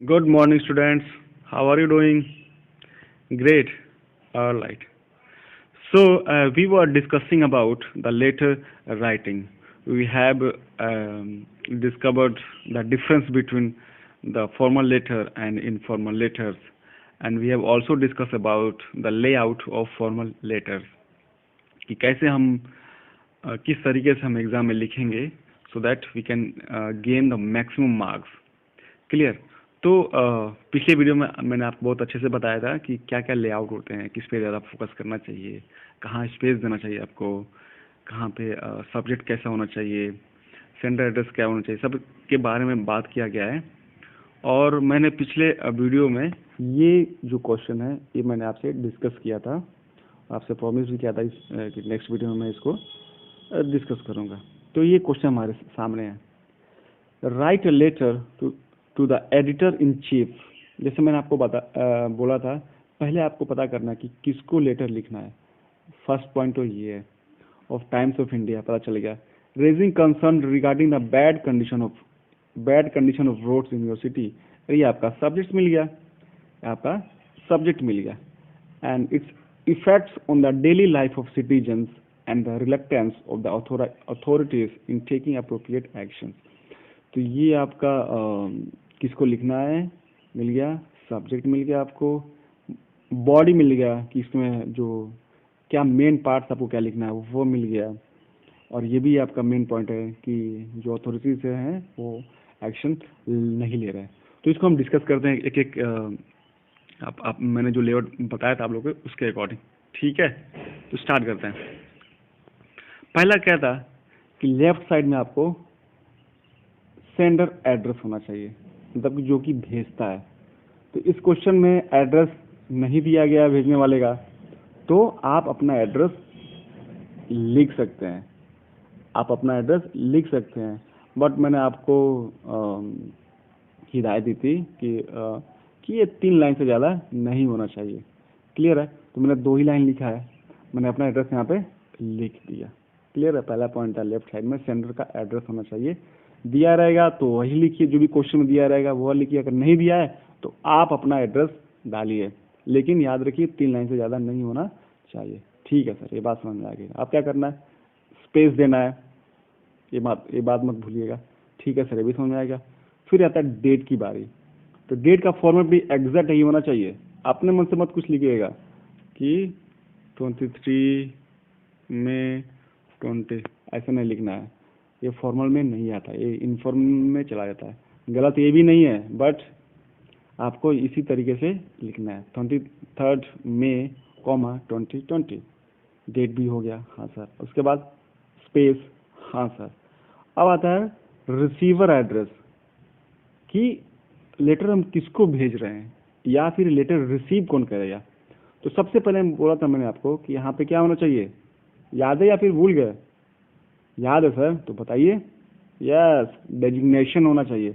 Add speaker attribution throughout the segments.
Speaker 1: Good morning, students. How are you doing? Great. All right. So we were discussing about the letter writing. We have discovered the difference between the formal letter and informal letters, and we have also discussed about the layout of formal letters. कि कैसे हम किस तरीके से हम exam में लिखेंगे so that we can gain the maximum marks. Clear. तो पिछले वीडियो में मैंने आपको बहुत अच्छे से बताया था कि क्या क्या लेआउट होते हैं, किस पे ज़्यादा फोकस करना चाहिए, कहाँ स्पेस देना चाहिए आपको, कहाँ पे सब्जेक्ट कैसा होना चाहिए, सेंटर एड्रेस क्या होना चाहिए, सब के बारे में बात किया गया है। और मैंने पिछले वीडियो में ये जो क्वेश्चन है ये मैंने आपसे डिस्कस किया था, आपसे प्रॉमिस भी किया था कि नेक्स्ट वीडियो में मैं इसको डिस्कस करूँगा। तो ये क्वेश्चन हमारे सामने है। Write a letter to the editor in chief. जैसे मैंने आपको बोला था, पहले आपको पता करना कि किसको लेटर लिखना है। फर्स्ट पॉइंट तो ये है। ऑफ टाइम्स ऑफ इंडिया पता चल गया। Raising concern regarding the bad condition of roads in your city. ये आपका सब्जेक्ट मिल गया, and its effects on the daily life of citizens and the reluctance of the authorities in taking appropriate actions। तो ये आपका किसको लिखना है मिल गया, सब्जेक्ट मिल गया, आपको बॉडी मिल गया कि इसमें जो क्या मेन पार्ट्स आपको क्या लिखना है वो मिल गया, और ये भी आपका मेन पॉइंट है कि जो अथॉरिटीज हैं वो एक्शन नहीं ले रहे हैं। तो इसको हम डिस्कस करते हैं एक एक आप मैंने जो लेआउट बताया था आप लोगों को उसके अकॉर्डिंग। ठीक है, तो स्टार्ट करते हैं। पहला क्या था कि लेफ्ट साइड में आपको सेंडर एड्रेस होना चाहिए, मतलब जो कि भेजता है। तो इस क्वेश्चन में एड्रेस नहीं दिया गया भेजने वाले का, तो आप अपना एड्रेस लिख सकते हैं। बट मैंने आपको हिदायत दी थी कि ये 3 लाइन से ज़्यादा नहीं होना चाहिए। क्लियर है। तो मैंने 2 ही लाइन लिखा है, मैंने अपना एड्रेस यहाँ पे लिख दिया। क्लियर है। पहला पॉइंट था लेफ्ट साइड में सेंडर का एड्रेस होना चाहिए। दिया रहेगा तो वही लिखिए, जो भी क्वेश्चन में दिया रहेगा वो लिखिए। अगर नहीं दिया है तो आप अपना एड्रेस डालिए, लेकिन याद रखिए 3 लाइन से ज़्यादा नहीं होना चाहिए। ठीक है सर, ये बात समझ में आ गई। आप क्या करना है, स्पेस देना है, ये बात मत भूलिएगा। ठीक है सर, ये भी समझ में आएगा। फिर आता है डेट की बारी। तो डेट का फॉर्मेट भी एग्जैक्ट ही होना चाहिए। अपने मन से मत कुछ लिखिएगा कि 23 में 20, ऐसा नहीं लिखना है। ये फॉर्मल में नहीं आता, ये इनफॉर्मल में चला जाता है। गलत ये भी नहीं है, बट आपको इसी तरीके से लिखना है। 23 मई 2020 डेट भी हो गया, हाँ सर। उसके बाद स्पेस, हाँ सर। अब आता है रिसीवर एड्रेस, कि लेटर हम किसको भेज रहे हैं या फिर लेटर रिसीव कौन करेगा। तो सबसे पहले बोला था मैंने आपको कि यहाँ पे क्या होना चाहिए, याद है या फिर भूल गए? याद है सर, तो बताइए। यस, डेजिग्नेशन होना चाहिए।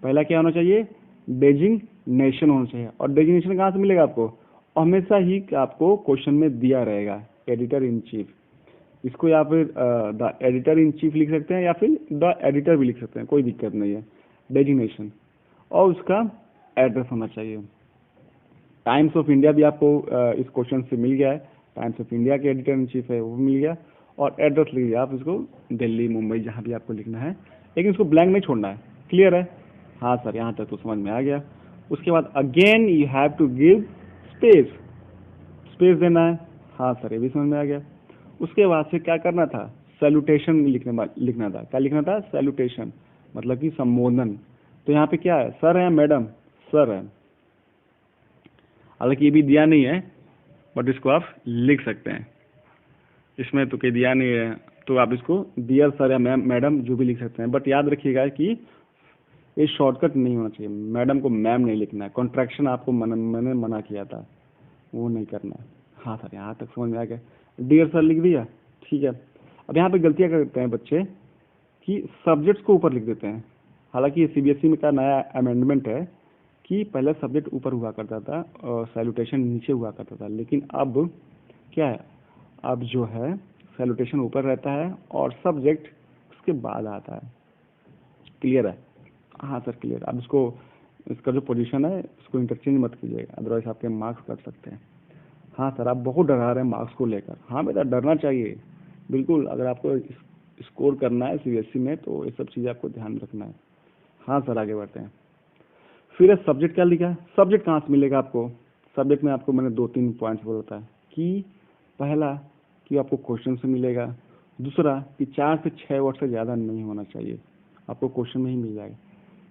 Speaker 1: पहला क्या होना चाहिए, डेजिग्नेशन होना चाहिए। और डेजिग्नेशन कहाँ से मिलेगा आपको? हमेशा ही आपको क्वेश्चन में दिया रहेगा, एडिटर इन चीफ। इसको या फिर द एडिटर इन चीफ लिख सकते हैं या फिर द एडिटर भी लिख सकते हैं, कोई दिक्कत नहीं है। डेजिग्नेशन और उसका एड्रेस होना चाहिए। टाइम्स ऑफ इंडिया भी आपको इस क्वेश्चन से मिल गया है। टाइम्स ऑफ इंडिया के एडिटर इन चीफ है, वो मिल गया। और एड्रेस लिख दिया आप इसको, दिल्ली, मुंबई, जहाँ भी आपको लिखना है, लेकिन इसको ब्लैंक नहीं छोड़ना है। क्लियर है? हाँ सर, यहाँ तक तो समझ में आ गया। उसके बाद again you have to give space देना है। हाँ सर, ये भी समझ में आ गया। उसके बाद से क्या करना था, सैल्यूटेशन लिखना था। क्या लिखना था? सैल्यूटेशन, मतलब कि संबोधन। तो यहाँ पे क्या है, सर है, मैडम? सर है। हालांकि ये भी दिया नहीं है, बट इसको आप लिख सकते हैं। इसमें तो कोई दिया नहीं है, तो आप इसको डियर सर या मैम, मैडम जो भी लिख सकते हैं। बट याद रखिएगा कि ये शॉर्टकट नहीं होना चाहिए। मैडम को मैम नहीं लिखना है। कॉन्ट्रैक्शन आपको मैंने मना किया था, वो नहीं करना है। हाँ सर, यहाँ तक समझ में आ गया। डियर सर लिख दिया, ठीक है। अब यहाँ पे गलतियाँ करते हैं बच्चे कि सब्जेक्ट्स को ऊपर लिख देते हैं। हालांकि ये सीबीएसई में का नया अमेंडमेंट है कि पहले सब्जेक्ट ऊपर हुआ करता था और सैल्यूटेशन नीचे हुआ करता था, लेकिन अब क्या है, अब जो है सैल्यूटेशन ऊपर रहता है और सब्जेक्ट उसके बाद आता है। क्लियर है? हाँ सर, क्लियर। अब इसको इसका जो पोजीशन है इसको इंटरचेंज मत कीजिएगा, अदरवाइज आपके मार्क्स कट सकते हैं। हाँ सर, आप बहुत डरा रहे हैं मार्क्स को लेकर। हाँ बेटा, डरना चाहिए बिल्कुल। अगर आपको स्कोर करना है सीबीएसई में तो ये सब चीज़ें आपको ध्यान में रखना है। हाँ सर, आगे बढ़ते हैं। फिर सब्जेक्ट क्या लिखा है? सब्जेक्ट कहाँ से मिलेगा आपको? सब्जेक्ट में आपको मैंने 2-3 पॉइंट्स बोला था कि पहला कि आपको क्वेश्चन से मिलेगा, दूसरा कि 4 से 6 वर्ड से ज़्यादा नहीं होना चाहिए, आपको क्वेश्चन में ही मिल जाएगा।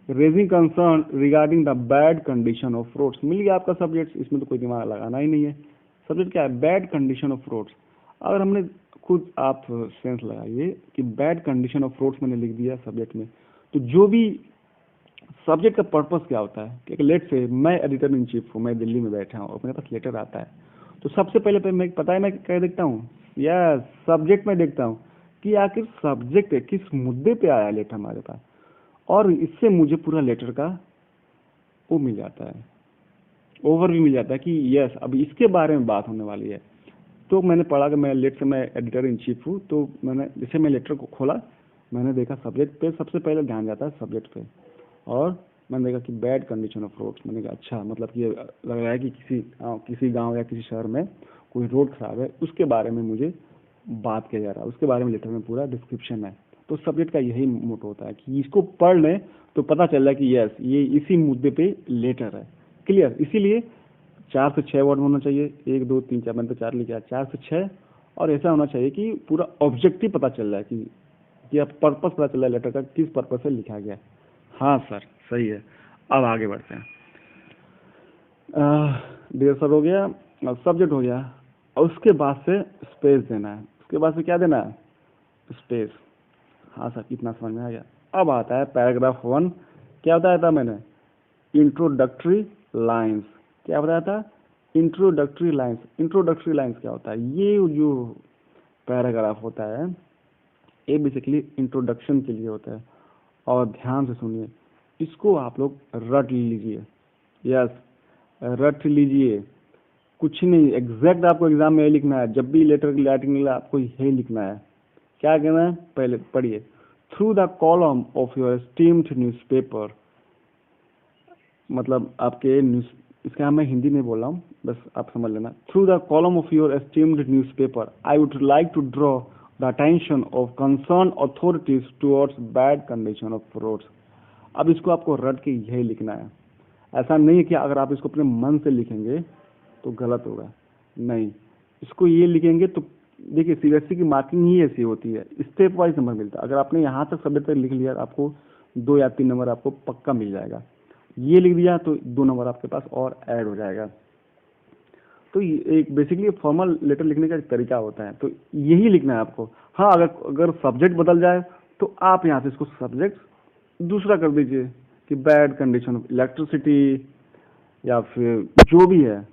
Speaker 1: Raising concern regarding the bad condition of roads, मिल गया आपका सब्जेक्ट, इसमें तो कोई दिमाग लगाना ही नहीं है। सब्जेक्ट क्या है? Bad condition of roads. अगर हमने खुद आप सेंस लगाइए कि बैड कंडीशन ऑफ रोड्स मैंने लिख दिया सब्जेक्ट में, तो जो भी सब्जेक्ट का पर्पस क्या होता है कि लेट से मैं एडिटर इन चीफ हूँ, मैं दिल्ली में बैठा हूँ और मेरे पास लेटर आता है, तो सबसे पहले मैं पता है मैं क्या देखता हूँ? या सब्जेक्ट में देखता हूँ कि आखिर सब्जेक्ट किस मुद्दे पे आया लेटर हमारे पास, और इससे मुझे पूरा लेटर का वो मिल जाता है, ओवरव्यू मिल जाता है कि यस अब इसके बारे में बात होने वाली है। तो मैंने पढ़ा कि मैं लेट से मैं एडिटर इन चीफ हूँ, तो मैंने जैसे मैं लेटर को खोला, मैंने देखा सब्जेक्ट पे सबसे पहले ध्यान जाता है सब्जेक्ट पे, और मैंने देखा कि बैड कंडीशन ऑफ रोड्स। मैंने कहा अच्छा, मतलब कि ये लग रहा है कि किसी गांव या किसी शहर में कोई रोड खराब है, उसके बारे में मुझे बात किया जा रहा है, उसके बारे में लेटर में पूरा डिस्क्रिप्शन है। तो सब्जेक्ट का यही मोटो होता है कि इसको पढ़ लें तो पता चल रहा है कि यस ये इसी मुद्दे पे लेटर है। क्लियर? इसीलिए 4 से 6 वर्ड होना चाहिए, 1 2 3 4, मैंने तो 4 लिखा है, 4 से 6। और ऐसा होना चाहिए कि पूरा ऑब्जेक्टिव पता चल रहा है कि अब पर्पस पता चल रहा है लेटर का किस पर्पस से लिखा गया है। हाँ सर, सही है। अब आगे बढ़ते हैं। डियर सर हो गया, सब्जेक्ट हो गया, और उसके बाद से स्पेस देना है। उसके बाद से क्या देना है? स्पेस। हाँ सर, इतना समझ में आ गया। अब आता है पैराग्राफ 1। क्या बताया था मैंने? Introductory lines. क्या बताया था? Introductory lines. इंट्रोडक्टरी लाइंस क्या होता है? ये जो पैराग्राफ होता है ये बेसिकली इंट्रोडक्शन के लिए होता है, और ध्यान से सुनिए, इसको आप लोग रट लीजिए। यस, रट लीजिए, कुछ नहीं, एग्जैक्ट आपको एग्जाम में यही लिखना है। जब भी लेटर की राइटिंग मिला आपको यही लिखना है। क्या कहना है? पहले पढ़िए। Through the column of your esteemed newspaper, मतलब आपके न्यूज, इसका मैं हिंदी में बोल रहा हूँ, बस आप समझ लेना। Through the column of your esteemed newspaper I would like to draw the attention of concern authorities towards bad condition of roads. अब इसको आपको रट के यही लिखना है। ऐसा नहीं है कि अगर आप इसको अपने मन से लिखेंगे तो गलत होगा, नहीं, इसको ये लिखेंगे तो देखिए सीबीएसई की मार्किंग ही ऐसी होती है, स्टेप वाइज नंबर मिलता है। अगर आपने यहाँ तक सब्जेक्ट तक लिख लिया आपको 2 या 3 नंबर आपको पक्का मिल जाएगा। ये लिख दिया तो 2 नंबर आपके पास और ऐड हो जाएगा। तो एक बेसिकली फॉर्मल लेटर लिखने का एक तरीका होता है, तो यही लिखना है आपको। हाँ, अगर सब्जेक्ट बदल जाए तो आप यहाँ से इसको सब्जेक्ट दूसरा कर दीजिए कि बैड कंडीशन ऑफ इलेक्ट्रिसिटी या फिर जो भी है।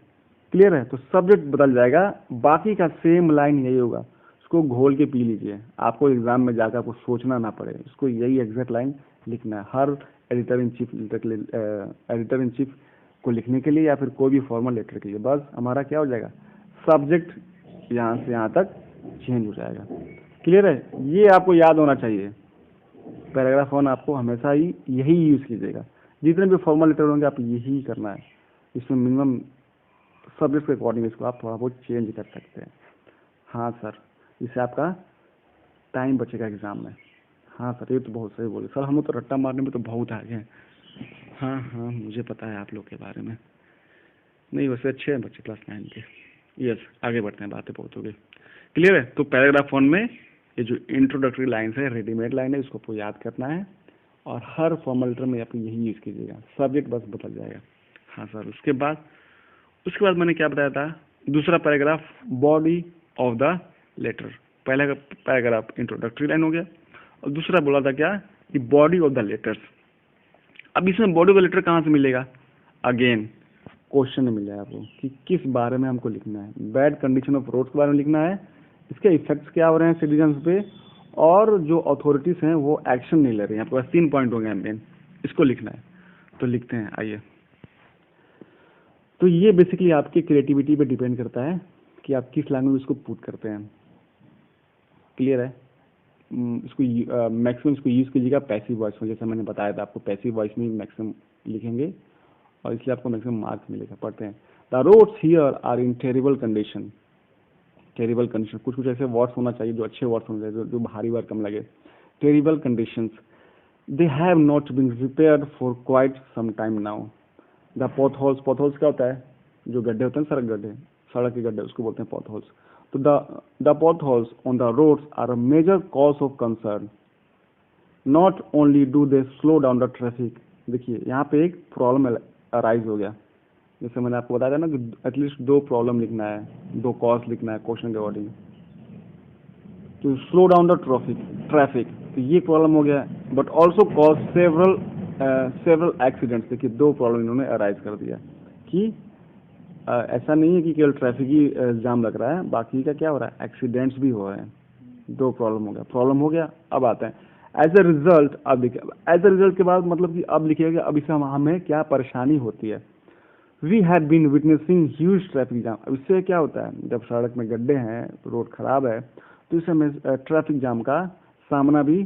Speaker 1: क्लियर है? तो सब्जेक्ट बदल जाएगा, बाकी का सेम लाइन यही होगा। इसको घोल के पी लीजिए, आपको एग्जाम में जाकर आपको सोचना ना पड़े, इसको यही एग्जैक्ट लाइन लिखना है हर एडिटर इन चीफ को लिखने के लिए या फिर कोई भी फॉर्मल लेटर के लिए। बस हमारा क्या हो जाएगा? सब्जेक्ट यहाँ से यहाँ तक चेंज हो जाएगा। क्लियर है? ये आपको याद होना चाहिए। पैराग्राफ 1 आपको हमेशा ही यही यूज कीजिएगा, जितने भी फॉर्मल लेटर होंगे आप यही करना है। इसमें मिनिमम सब्जेक्ट के अकॉर्डिंग इसको आप थोड़ा बहुत चेंज कर सकते हैं। हाँ सर, इससे आपका टाइम बचेगा एग्जाम में। हाँ सर, ये तो बहुत सही बोले सर, हम तो रट्टा मारने में तो बहुत आगे हैं। हाँ हाँ, मुझे पता है आप लोग के बारे में। नहीं, वैसे अच्छे हैं बच्चे क्लास 9 के। यस, आगे बढ़ते हैं, बातें बहुत हो गई। क्लियर है? तो पैराग्राफ 1 में ये जो इंट्रोडक्टरी लाइन्स है, रेडीमेड लाइन है, इसको आपको याद करना है, और हर फॉर्मल लेटर में आप यही यूज कीजिएगा, सब्जेक्ट बस बदल जाएगा। हाँ सर, उसके बाद मैंने क्या बताया था? दूसरा paragraph, body of the letter. पहला पैराग्राफ इंट्रोडक्टरी लाइन हो गया, और दूसरा बोला था क्या कि बॉडी ऑफ द लेटर्स। अब इसमें बॉडी ऑफ द लेटर कहाँ से मिलेगा? अगेन क्वेश्चन मिल जाएगा आपको कि किस बारे में हमको लिखना है। बैड कंडीशन ऑफ रोड्स के बारे में लिखना है, इसके इफेक्ट्स क्या हो रहे हैं सिटीजन्स पे, और जो अथॉरिटीज हैं वो एक्शन नहीं ले रही हैं। आपके पास 3 पॉइंट हो गए मेन, इसको लिखना है। तो लिखते हैं, आइए। तो ये बेसिकली आपकी क्रिएटिविटी पे डिपेंड करता है कि आप किस लैंग्वेज इसको पुट करते हैं। क्लियर है? इसको मैक्सिमम इसको यूज़ कीजिएगा पैसिव वॉइस में, जैसे मैंने बताया था आपको, पैसिव वॉइस में मैक्सिमम लिखेंगे और इसलिए आपको मैक्सिमम मार्क्स मिलेगा। पढ़ते हैं, the roads here are in terrible condition. Terrible condition, कुछ कुछ ऐसे वर्ड्स होना चाहिए जो अच्छे वर्ड्स होने चाहिए, जो भारी वर्ड कम लगे। Terrible conditions, they have not been repaired for quite some time now. The potholes, potholes क्या होता है? जो गड्ढे होते हैं, सड़क के गड्ढे, उसको बोलते हैं पॉथहोल्स। तो the potholes on the roads are a major cause of concern, not only do they slow down the traffic. देखिए यहाँ पे एक प्रॉब्लम अराइज हो गया, जैसे मैंने आपको बताया था ना कि एटलीस्ट 2 प्रॉब्लम लिखना है, 2 कॉज लिखना है क्वेश्चन के अकॉर्डिंग। तो स्लो डाउन द ट्रैफिक, तो ये प्रॉब्लम हो गया, but also cause several accidents. देखिए 2 प्रॉब्लम इन्होंने अराइज कर दिया कि ऐसा नहीं है कि केवल ट्रैफिक ही जाम लग रहा है, बाकी का क्या हो रहा है, एक्सीडेंट्स भी हो रहे हैं। 2 प्रॉब्लम हो गया। अब आते हैं एज ए रिजल्ट। अब देखिए एज ए रिजल्ट के बाद मतलब कि अब लिखिएगा अब इससे हमें क्या परेशानी होती है। We have been witnessing huge traffic jam. अब इससे क्या होता है, जब सड़क में गड्ढे हैं, रोड खराब है, तो इससे हमें ट्रैफिक जाम का सामना भी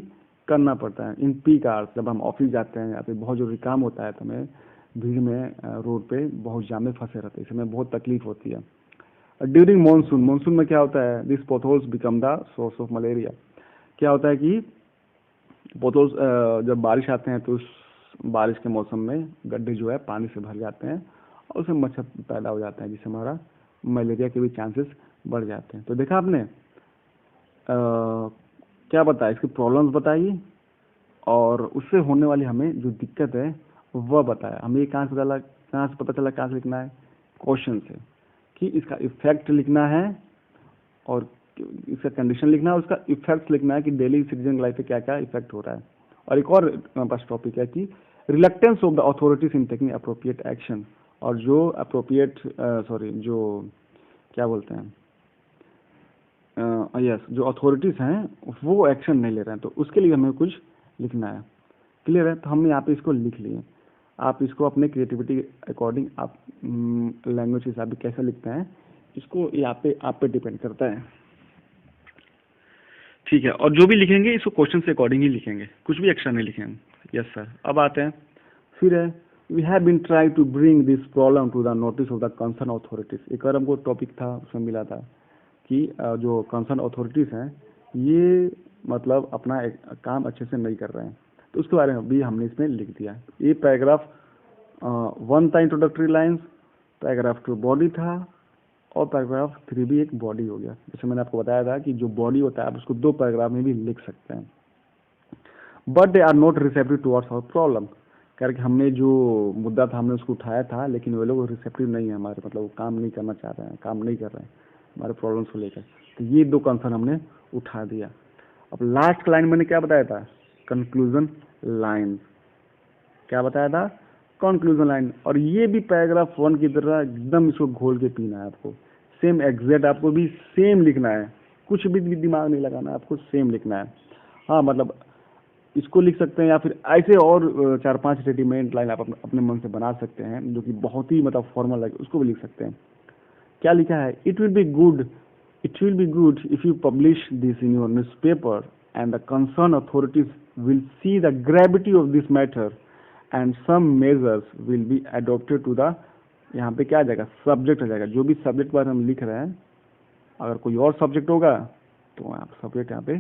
Speaker 1: करना पड़ता है इन पीक आवर्स। जब हम ऑफिस जाते हैं या फिर बहुत जरूरी काम होता है तो हमें भीड़ में रोड पे बहुत जाम में फंसे रहते हैं, इसमें बहुत तकलीफ होती है। ड्यूरिंग मानसून, मानसून में क्या होता है, this potholes become the source of malaria. क्या होता है कि पोथोल्स जब बारिश आते हैं तो उस बारिश के मौसम में गड्ढे जो है पानी से भर जाते हैं और उसमें मच्छर पैदा हो जाता है, जिससे हमारा मलेरिया के भी चांसेस बढ़ जाते हैं। तो देखा आपने क्या बताया, इसकी प्रॉब्लम्स बताइए और उससे होने वाली हमें जो दिक्कत है वह बताया। हमें ये कहाँ से पता चला, कहाँ से लिखना है, क्वेश्चन से, कि इसका इफेक्ट लिखना है और इसका कंडीशन लिखना है, उसका इफेक्ट लिखना है कि डेली सिटीजन लाइफ पे क्या क्या इफेक्ट हो रहा है। और एक और हमारे पास टॉपिक है कि reluctance of the authorities in taking appropriate action. और जो अप्रोप्रिएट जो क्या बोलते हैं, यस, जो अथॉरिटीज हैं वो एक्शन नहीं ले रहे हैं, तो उसके लिए हमें कुछ लिखना है। क्लियर है? तो हमने यहाँ पे इसको लिख लिए। आप इसको अपने क्रिएटिविटी अकॉर्डिंग आप लैंग्वेज के हिसाब से कैसे लिखते हैं, इसको यहाँ पे आप पे डिपेंड करता है। ठीक है, और जो भी लिखेंगे इसको क्वेश्चन से अकॉर्डिंग ही लिखेंगे, कुछ भी एक्स्ट्रा नहीं लिखेंगे। Yes sir. अब आते हैं फिर है, we have been try to bring this problem to the notice of the concern authorities. एक और हमको टॉपिक था, उसमें मिला था कि जो कंसर्न अथॉरिटीज हैं ये मतलब अपना काम अच्छे से नहीं कर रहे हैं, तो उसके बारे में भी हमने इसमें लिख दिया। ये पैराग्राफ 1 था इंट्रोडक्टरी लाइन्स, पैराग्राफ 2 बॉडी था और पैराग्राफ 3 भी एक बॉडी हो गया। जैसे मैंने आपको बताया था कि जो बॉडी होता है आप उसको 2 पैराग्राफ में भी लिख सकते हैं। But they are not receptive towards our problem, करके हमने जो मुद्दा था हमने उसको उठाया था, लेकिन वे लोग रिसेप्टिव नहीं है हमारे, मतलब वो काम नहीं करना चाह रहे हैं, काम नहीं कर रहे हैं हमारे प्रॉब्लम्स को लेकर। तो ये 2 कंसर्न हमने उठा दिया। अब लास्ट लाइन मैंने क्या बताया था, कंक्लूजन लाइन। क्या बताया था, कंक्लूजन लाइन। और ये भी पैराग्राफ 1 की तरह एकदम इसको घोल के पीना है आपको, सेम एग्जैक्ट आपको भी सेम लिखना है, कुछ भी दिमाग नहीं लगाना है, आपको सेम लिखना है। हाँ मतलब इसको लिख सकते हैं या फिर ऐसे और 4-5 रेडीमेड लाइन आप अपने मन से बना सकते हैं जो कि बहुत ही मतलब फॉर्मल लगे, उसको भी लिख सकते हैं। क्या लिखा है, it will be good if you publish this in your newspaper and the concern authorities will see the gravity of this matter and some measures will be adopted to the, यहाँ पे क्या आ जाएगा, सब्जेक्ट आ जाएगा। जो भी subject पर हम लिख रहे हैं, अगर कोई और सब्जेक्ट होगा तो आप सब्जेक्ट यहाँ पे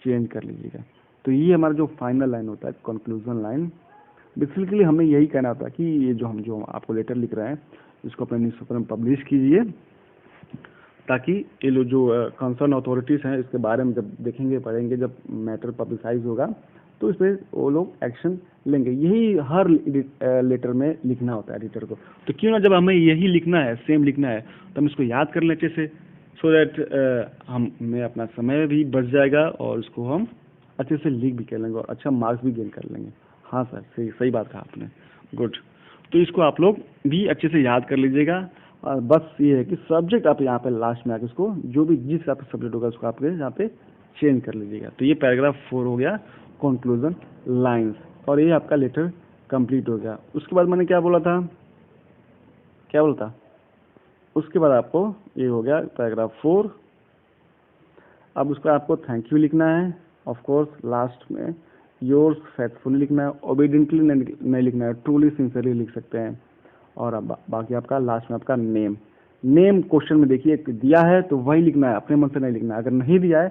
Speaker 1: चेंज कर लीजिएगा। तो ये हमारा जो फाइनल लाइन होता है, कंक्लूजन लाइन। बेसिकली हमें यही कहना होता है कि ये जो आपको लेटर लिख रहे हैं इसको अपने न्यूज़पेपर में पब्लिश कीजिए, ताकि ये लोग जो कंसर्न अथॉरिटीज़ हैं इसके बारे में जब देखेंगे पढ़ेंगे, जब मैटर पब्लिसाइज होगा तो इस पर वो लोग एक्शन लेंगे। यही हर लेटर में लिखना होता है एडिटर को। तो क्यों ना, जब हमें यही लिखना है, सेम लिखना है, तो हम इसको याद कर लें अच्छे से, सो दैट हमें अपना समय भी बच जाएगा और उसको हम अच्छे से लिख भी कर लेंगे और अच्छा मार्क्स भी गेन कर लेंगे। हाँ सर, सही बात कहा आपने, गुड। तो इसको आप लोग भी अच्छे से याद कर लीजिएगा। और बस ये है कि सब्जेक्ट आप यहाँ पे लास्ट में आके इसको जो भी जिस आपका सब्जेक्ट होगा उसको आपके यहाँ पे चेंज कर लीजिएगा। तो ये पैराग्राफ 4 हो गया, कंक्लूजन लाइंस, और ये आपका लेटर कंप्लीट हो गया। उसके बाद मैंने क्या बोला था, उसके बाद आपको ये हो गया पैराग्राफ 4। अब उसको आपको थैंक यू लिखना है, ऑफ कोर्स लास्ट में योर्स फेथफुली लिखना है, ओबीडियंटली नहीं लिखना है, ट्रूली सिंसियरली लिख सकते हैं। और अब बाकी आपका लास्ट में आपका नेम। नेम क्वेश्चन में देखिए दिया है तो वही लिखना है, अपने मन से नहीं लिखना है। अगर नहीं दिया है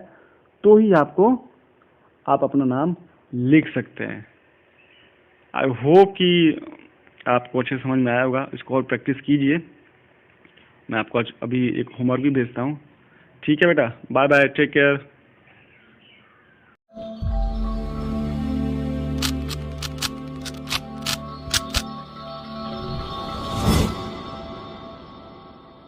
Speaker 1: तो ही आप अपना नाम लिख सकते हैं। आई होप कि आपको अच्छे समझ में आया होगा। इसको और प्रैक्टिस कीजिए। मैं आपको आज अभी एक होमवर्क भी भेजता हूँ। ठीक है बेटा, बाय बाय, टेक केयर।